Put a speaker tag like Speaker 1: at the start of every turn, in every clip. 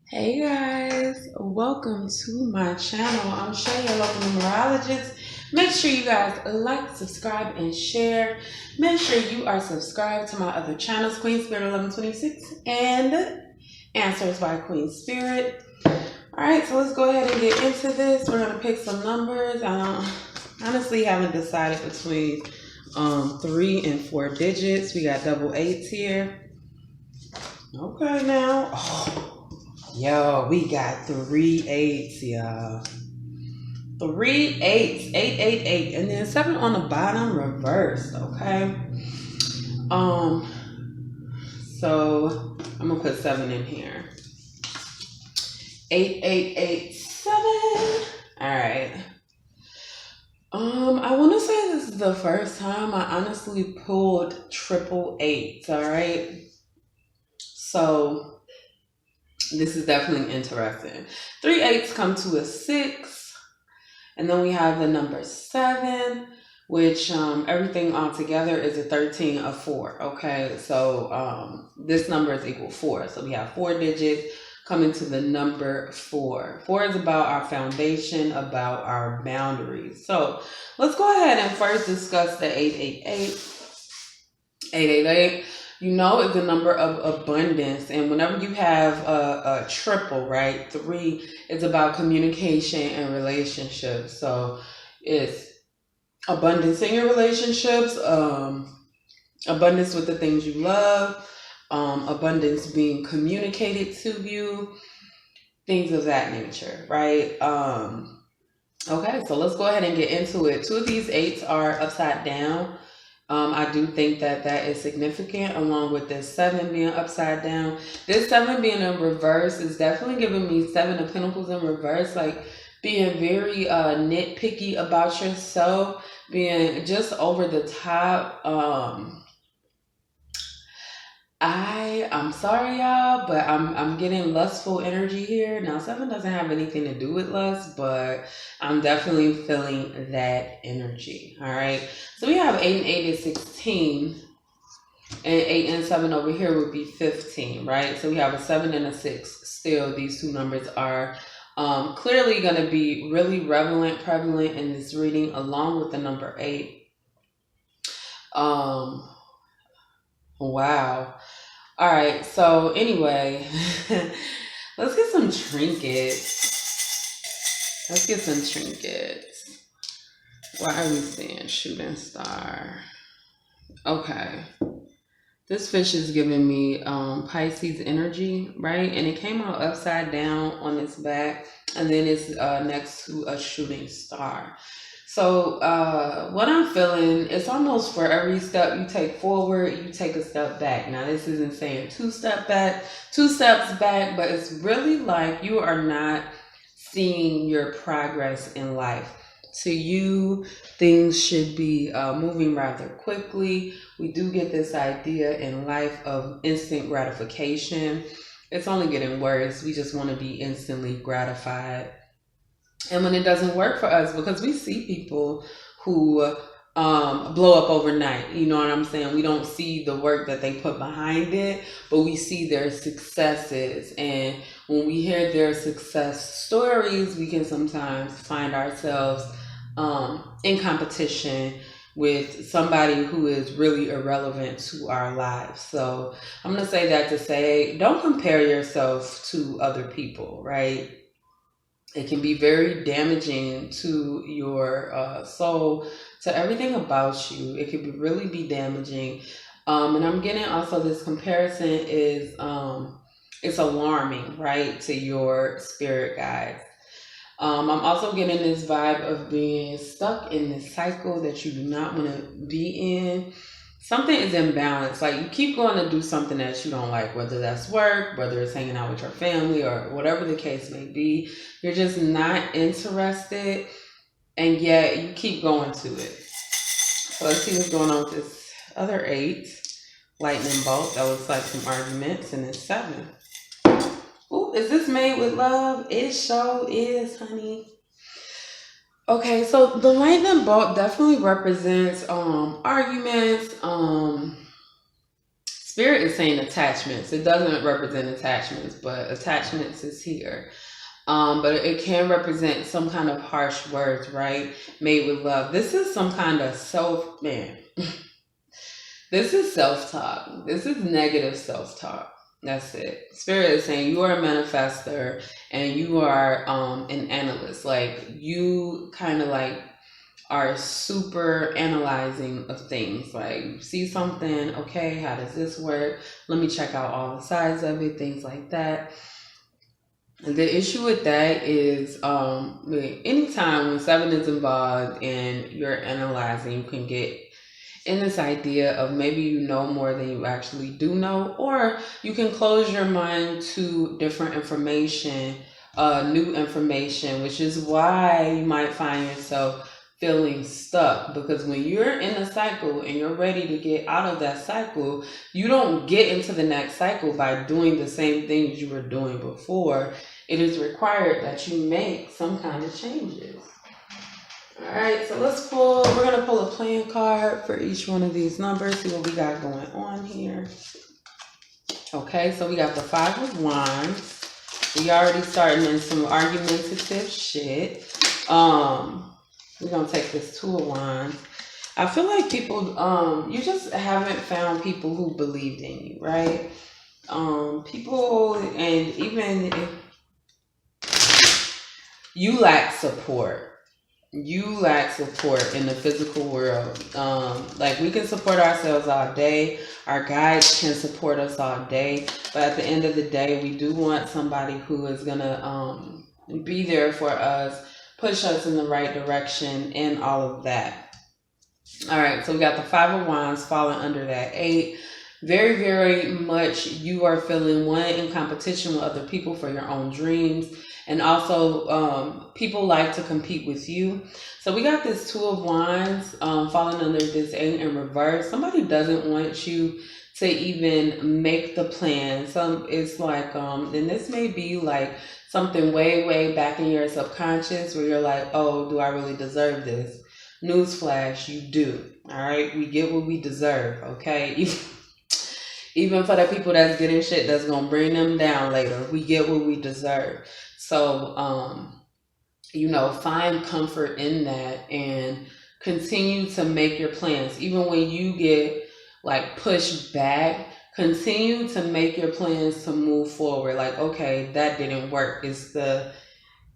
Speaker 1: Hey guys, welcome to my channel. I'm Shay, your local numerologist. Make sure you guys like, subscribe, and share. Make sure you are subscribed to my other channels, Queen Spirit 1126 and Answers by Queen Spirit. Alright, so let's go ahead and get into this. We're going to pick some numbers. I honestly haven't decided between 3 and 4 digits. We got double eights here. Okay, now. Yo, we got 3 eights, y'all. 3 eights, 888, and then 7 on the bottom reversed, okay? So I'm gonna put 7 in here. 8887. Alright. I wanna say this is the first time I honestly pulled triple eights, alright? So this is definitely interesting. 3 eights come to a 6. And then we have the number 7, which everything all together is a 13 of 4. Okay, so this number is equal 4. So we have 4 digits coming to the number 4. 4 is about our foundation, about our boundaries. So let's go ahead and first discuss the 888. 888. You know, it's a number of abundance. And whenever you have a triple, right? 3 is about communication and relationships. So it's abundance in your relationships, abundance with the things you love, abundance being communicated to you, things of that nature, right? Okay, so let's go ahead and get into it. 2 of these 8s are upside down. I do think that is significant, along with this 7 being upside down. This 7 being in reverse is definitely giving me 7 of Pentacles in reverse, like being very nitpicky about yourself, being just over the top. I'm sorry, y'all, but I'm getting lustful energy here. Now, 7 doesn't have anything to do with lust, but I'm definitely feeling that energy. All right. So we have 8 and 8 is 16, and 8 and 7 over here would be 15, right? So we have a 7 and a 6. Still, these two numbers are clearly going to be really prevalent in this reading, along with the number 8. Wow. All right, so anyway, let's get some trinkets. Why are we saying shooting star? Okay. This fish is giving me Pisces energy, right? And it came out upside down on its back, and then it's next to a shooting star. So what I'm feeling, it's almost for every step you take forward, you take a step back. Now, this isn't saying 2 steps back, but it's really like you are not seeing your progress in life. To you, things should be moving rather quickly. We do get this idea in life of instant gratification. It's only getting worse. We just want to be instantly gratified. And when it doesn't work for us, because we see people who blow up overnight, you know what I'm saying? We don't see the work that they put behind it, but we see their successes. And when we hear their success stories, we can sometimes find ourselves in competition with somebody who is really irrelevant to our lives. So I'm going to say that to say, don't compare yourself to other people, right? It can be very damaging to your soul, to everything about you. It could really be damaging. And I'm getting also this comparison is it's alarming, right, to your spirit guides. I'm also getting this vibe of being stuck in this cycle that you do not want to be in. Something is imbalanced. Like, you keep going to do something that you don't like, whether that's work, whether it's hanging out with your family, or whatever the case may be. You're just not interested, and yet you keep going to it. So let's see what's going on with this other 8. Lightning bolt. That looks like some arguments, and it's 7. Ooh, is this made with love? It sure is, honey. Okay, so the lightning bolt definitely represents arguments, Spirit is saying attachments. It doesn't represent attachments, but attachments is here. But it can represent some kind of harsh words, right? Made with love. This is some kind of man. This is self-talk. This is negative self-talk. That's it. Spirit is saying you are a manifester and you are an analyst. Like you kind of like are super analyzing of things. Like you see something, okay, how does this work? Let me check out all the sides of it, things like that. The issue with that is anytime when seven is involved and you're analyzing, you can get in this idea of maybe you know more than you actually do know, or you can close your mind to different information, new information, which is why you might find yourself feeling stuck, because when you're in a cycle and you're ready to get out of that cycle, you don't get into the next cycle by doing the same things you were doing before. It is required that you make some kind of changes. All right, so we're going to pull a playing card for each one of these numbers, see what we got going on here. Okay, so we got the Five of Wands. We already starting in some argumentative shit. We're going to take this Two of Wands. I feel like people, you just haven't found people who believed in you, right? People, and even if you lack support. You lack support in the physical world. Like we can support ourselves all day. Our guides can support us all day. But at the end of the day, we do want somebody who is going to be there for us, push us in the right direction, and all of that. All right, so we got the Five of Wands falling under that 8. Very, very much you are feeling in competition with other people for your own dreams. And also, people like to compete with you. So we got this Two of Wands falling under this 8 in reverse. Somebody doesn't want you to even make the plan. It's like, and this may be like something way, way back in your subconscious where you're like, oh, do I really deserve this? Newsflash, you do. All right, we get what we deserve. Okay. Even for the people that's getting shit that's gonna bring them down later, we get what we deserve. So, find comfort in that and continue to make your plans. Even when you get like pushed back, continue to make your plans to move forward. Like, okay, that didn't work. It's the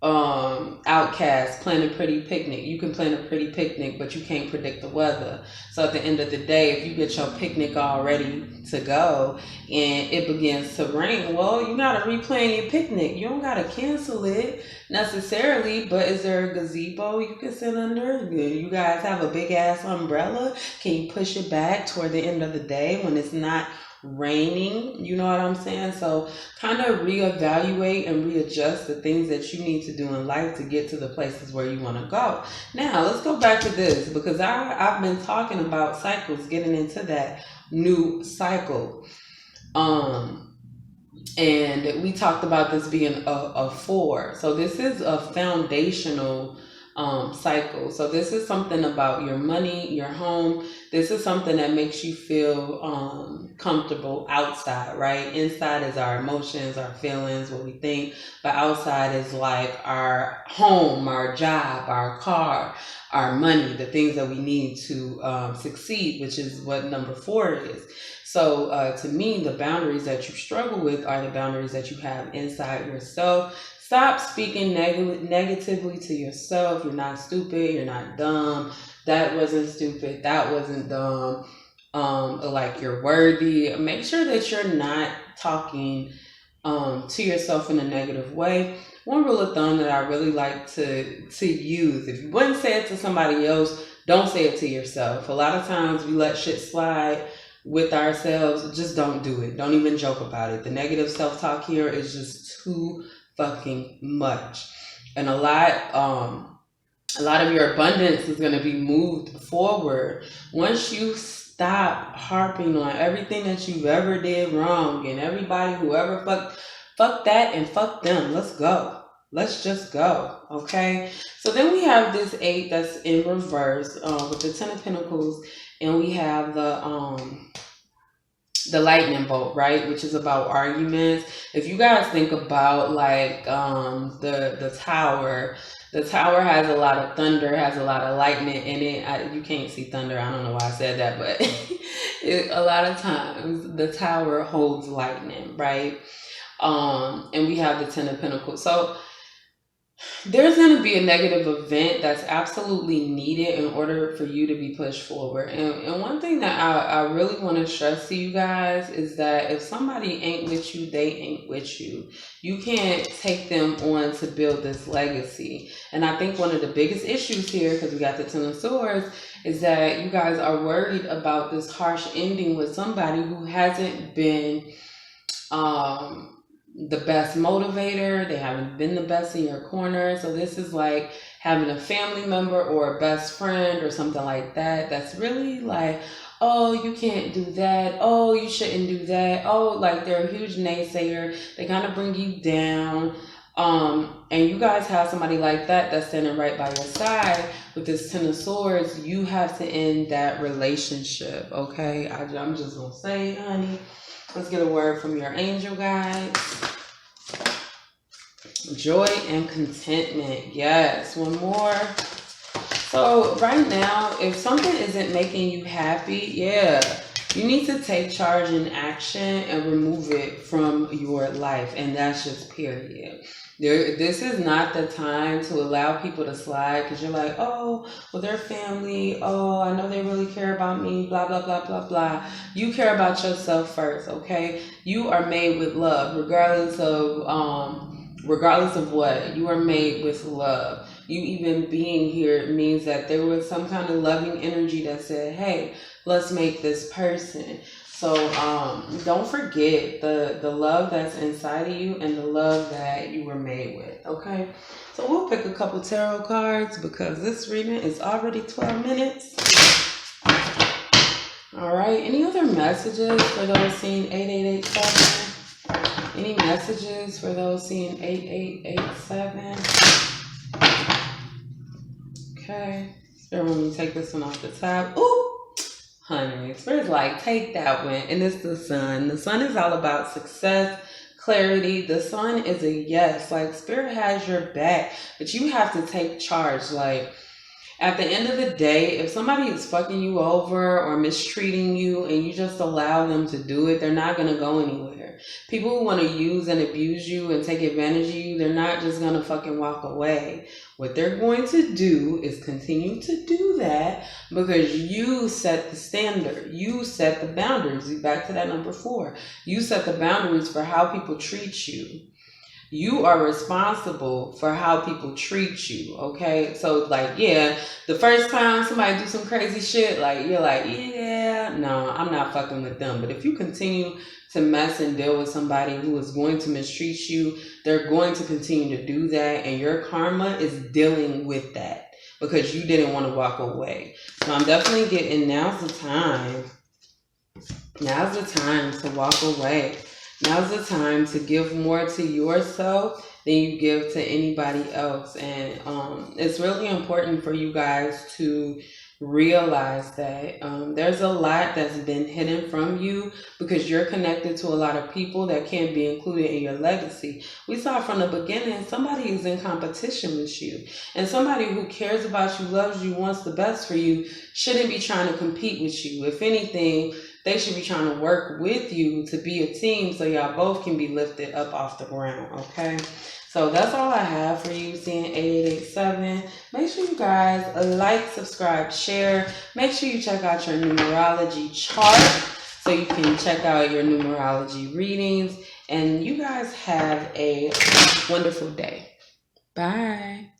Speaker 1: outcast plan a pretty picnic. You can plan a pretty picnic, but you can't predict the weather. So at the end of the day, if you get your picnic all ready to go and it begins to rain, well, you gotta replan your picnic. You don't gotta cancel it necessarily, but is there a gazebo you can sit under? You guys have a big ass umbrella. Can you push it back toward the end of the day when it's not raining? You know what I'm saying? So kind of reevaluate and readjust the things that you need to do in life to get to the places where you want to go. Now let's go back to this, because I've been talking about cycles, getting into that new cycle, and we talked about this being a 4. So this is a foundational cycle. So this is something about your money, your home. This is something that makes you feel comfortable outside, right? Inside is our emotions, our feelings, what we think. But outside is like our home, our job, our car, our money, the things that we need to succeed, which is what number 4 is. So to me, the boundaries that you struggle with are the boundaries that you have inside yourself. Stop speaking negatively to yourself. You're not stupid. You're not dumb. That wasn't stupid. That wasn't dumb. Like you're worthy. Make sure that you're not talking to yourself in a negative way. One rule of thumb that I really like to use, if you wouldn't say it to somebody else, don't say it to yourself. A lot of times we let shit slide with ourselves. Just don't do it. Don't even joke about it. The negative self-talk here is just too fucking much. And a lot of your abundance is going to be moved forward once you stop harping on everything that you ever did wrong and everybody who ever fuck that and fuck them. Let's go. Let's just go. Okay. So then we have this 8 that's in reverse with the 10 of Pentacles, and we have the the lightning bolt, right? Which is about arguments. If you guys think about like the tower, the tower has a lot of thunder, has a lot of lightning in it. You can't see thunder. I don't know why I said that, but a lot of times the tower holds lightning, right? And we have the Ten of Pentacles. So there's going to be a negative event that's absolutely needed in order for you to be pushed forward. And one thing that I really want to stress to you guys is that if somebody ain't with you, they ain't with you. You can't take them on to build this legacy. And I think one of the biggest issues here, because we got the Ten of Swords, is that you guys are worried about this harsh ending with somebody who hasn't been the best motivator. They haven't been the best in your corner. So this is like having a family member or a best friend or something like that that's really like, oh, you can't do that, oh, you shouldn't do that, oh, like they're a huge naysayer. They kind of bring you down. And you guys have somebody like that that's standing right by your side with this Ten of Swords. You have to end that relationship, okay? I'm just gonna say, honey, let's get a word from your angel guides. Joy and contentment. Yes, one more. So right now, if something isn't making you happy, you need to take charge and action and remove it from your life. And that's just period. This is not the time to allow people to slide because you're like, oh, well, they're family. Oh, I know they really care about me, blah, blah, blah, blah, blah. You care about yourself first, okay? You are made with love, regardless of what. You are made with love. You even being here means that there was some kind of loving energy that said, hey, let's make this person. So don't forget the love that's inside of you and the love that you were made with, okay? So we'll pick a couple tarot cards because this reading is already 12 minutes. All right, any other messages for those seeing 8887? Any messages for those seeing 8887? Okay, Spirit, let me take this one off the top. Ooh! Honey, Spirit's like, take that one. And it's the Sun. The Sun is all about success, clarity. The Sun is a yes. Like, Spirit has your back, but you have to take charge. Like, at the end of the day, if somebody is fucking you over or mistreating you and you just allow them to do it, they're not going to go anywhere. People who want to use and abuse you and take advantage of you, they're not just going to fucking walk away. What they're going to do is continue to do that because you set the standard. You set the boundaries. Back to that number 4. You set the boundaries for how people treat you. You are responsible for how people treat you, okay? So, like, yeah, the first time somebody do some crazy shit, like, you're like, yeah, no, I'm not fucking with them. But if you continue to mess and deal with somebody who is going to mistreat you, they're going to continue to do that, and your karma is dealing with that because you didn't want to walk away. So I'm definitely getting, now's the time. Now's the time to walk away. Now's the time to give more to yourself than you give to anybody else. And it's really important for you guys to realize that there's a lot that's been hidden from you because you're connected to a lot of people that can't be included in your legacy. We saw from the beginning, somebody is in competition with you. And somebody who cares about you, loves you, wants the best for you, shouldn't be trying to compete with you. If anything, they should be trying to work with you to be a team so y'all both can be lifted up off the ground, okay? So that's all I have for you, seeing 8887. Make sure you guys like, subscribe, share. Make sure you check out your numerology chart so you can check out your numerology readings. And you guys have a wonderful day. Bye.